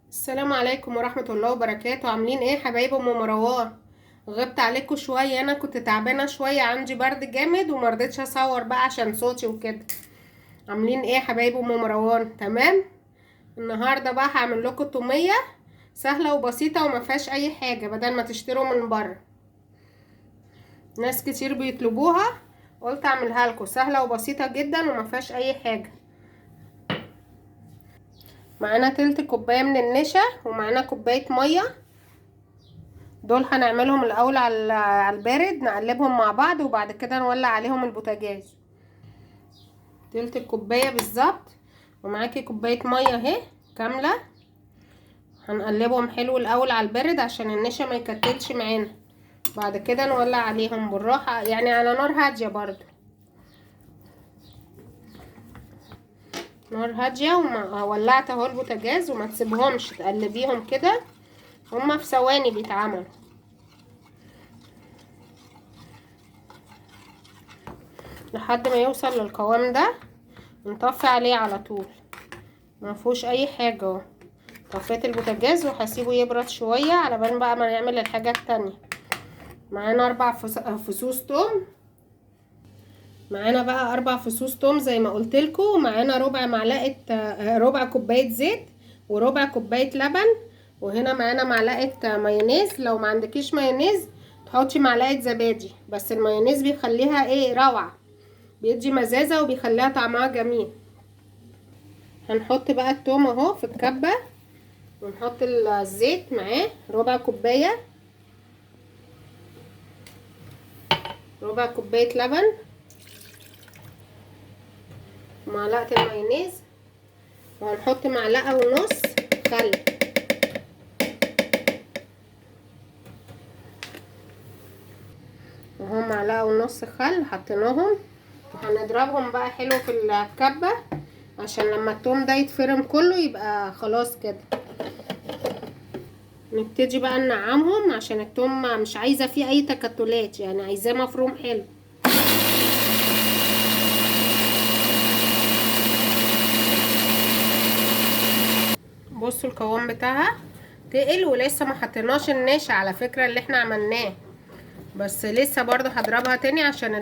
السلام عليكم ورحمة الله وبركاته. عاملين ايه حبايب ام مروان؟ غبت عليكم شوية، انا كنت تعبانة شوية، عندي برد جامد ومرضتش اصور بقى عشان صوتي وكده. عاملين ايه حبايب ام مروان؟ تمام. النهاردة بقى هعمل لكم تومية سهلة وبسيطة وما فيهاش اي حاجة بدل ما تشتروا من بره. ناس كتير بيطلبوها، قلت اعملها لكم سهلة وبسيطة جدا وما فيهاش اي حاجة. معانا تلت كوباية من النشا ومعانا كوباية مية. دول هنعملهم الاول على البارد، نقلبهم مع بعض وبعد كده نولع عليهم البوتاجاز. تلت الكوبايه بالظبط، ومعاكي كوبايه ميه اهي كامله. هنقلبهم حلو الاول على البارد عشان النشا ما يكتلش معانا. بعد كده نولع عليهم بالراحه، يعني على نار هاديه برضو، نار هاديه. ولعت اهو البوتاجاز، وما تسيبهمش تقلبيهم كده، هما في ثواني بيتعملوا لحد ما يوصل للقوام ده. نطفي عليه على طول، ما فيهوش اي حاجه اهو. طفيت البوتاجاز وهسيبه يبرد شويه على بال بقى ما نعمل الحاجه التانية. معانا 4 فصوص توم. معانا بقى 4 فصوص توم زي ما قلت لكم. ومعانا ربع كوبايه زيت وربع كوبايه لبن. وهنا معانا معلقه مايونيز، لو ما عندكيش مايونيز تحطي معلقه زبادي، بس المايونيز بيخليها ايه روعه، بيدي مزازه وبيخليها طعمها جميل. هنحط بقى التوم اهو في الكبه، ونحط الزيت معاه ربع كوبايه، ربع كوبايه لبن، معلقه المايونيز، وهنحط معلقه ونص خل. اهو معلقه ونص خل حطيناهم، وهنضربهم بقى حلو في الكبه عشان لما التوم ده يتفرم كله يبقى خلاص كده. نبتدي بقى ننعمهم عشان التوم مش عايزه فيه اي تكتلات، يعني عايزاه مفروم حلو. بصوا القوام بتاعها تقل، ولسه ما حطيناش النشا على فكره اللي احنا عملناه، بس لسه برضو هضربها تاني عشان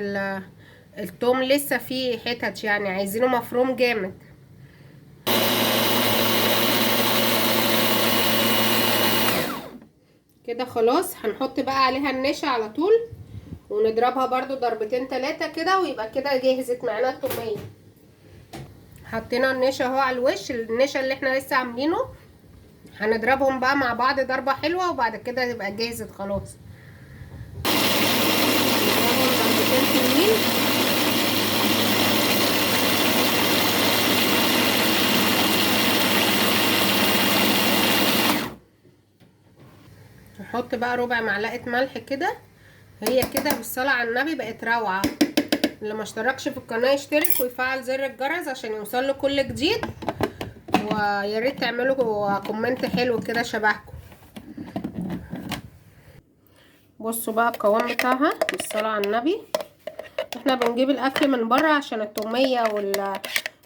التوم لسه فيه حتت، يعني عايزينه مفروم جامد. كده خلاص، هنحط بقى عليها النشا على طول ونضربها برضو ضربتين 3 كده، ويبقى كده جهزت معانا التوميه. حطينا النشا اهو على الوش، النشا اللي احنا لسه عاملينه. هنضربهم بقى مع بعض ضربه حلوه وبعد كده تبقى جهزت خلاص. نضربهم ضربتين حلوين. نحط بقى ربع معلقه ملح كده. هي كده بالصلاه على النبي بقت روعه. اللي ما اشتركش في القناه يشترك ويفعل زر الجرس عشان يوصله كل جديد، ويا ريت تعملوا كومنت حلو كده شبهكم. بصوا بقى القوام بتاعها بالصلاه على النبي. احنا بنجيب الاكل من بره عشان التوميه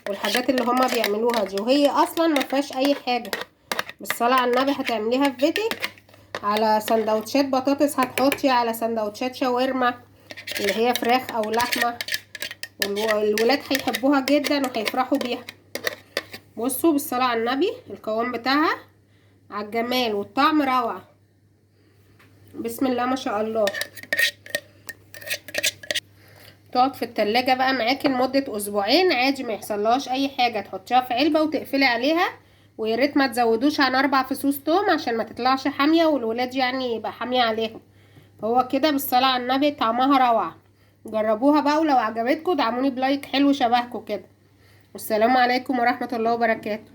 والحاجات اللي هما بيعملوها دي، وهي اصلا ما فيهاش اي حاجه. بالصلاه على النبي هتعمليها في بيتك على سندوتشات بطاطس، هتحطي على سندوتشات شاورما اللي هي فراخ او لحمه، والولاد هيحبوها جدا وهيفرحوا بيها. بصوا بالصلاه على النبي القوام بتاعها على الجمال والطعم روعه، بسم الله ما شاء الله. تقعد في التلاجة بقى معاكي لمدة اسبوعين عادي، ما يحصلهاش اي حاجة. تحطيها في علبة وتقفلي عليها، ويا ريت ما تزودوش عن 4 فصوص توم عشان ما تطلعش حامية والولاد يعني يبقى حامية عليهم. هو كده بالصلاة على النبي طعمها روعة. جربوها بقى، ولو عجبتكم دعموني بلايك حلو شبهكم كده. والسلام عليكم ورحمة الله وبركاته.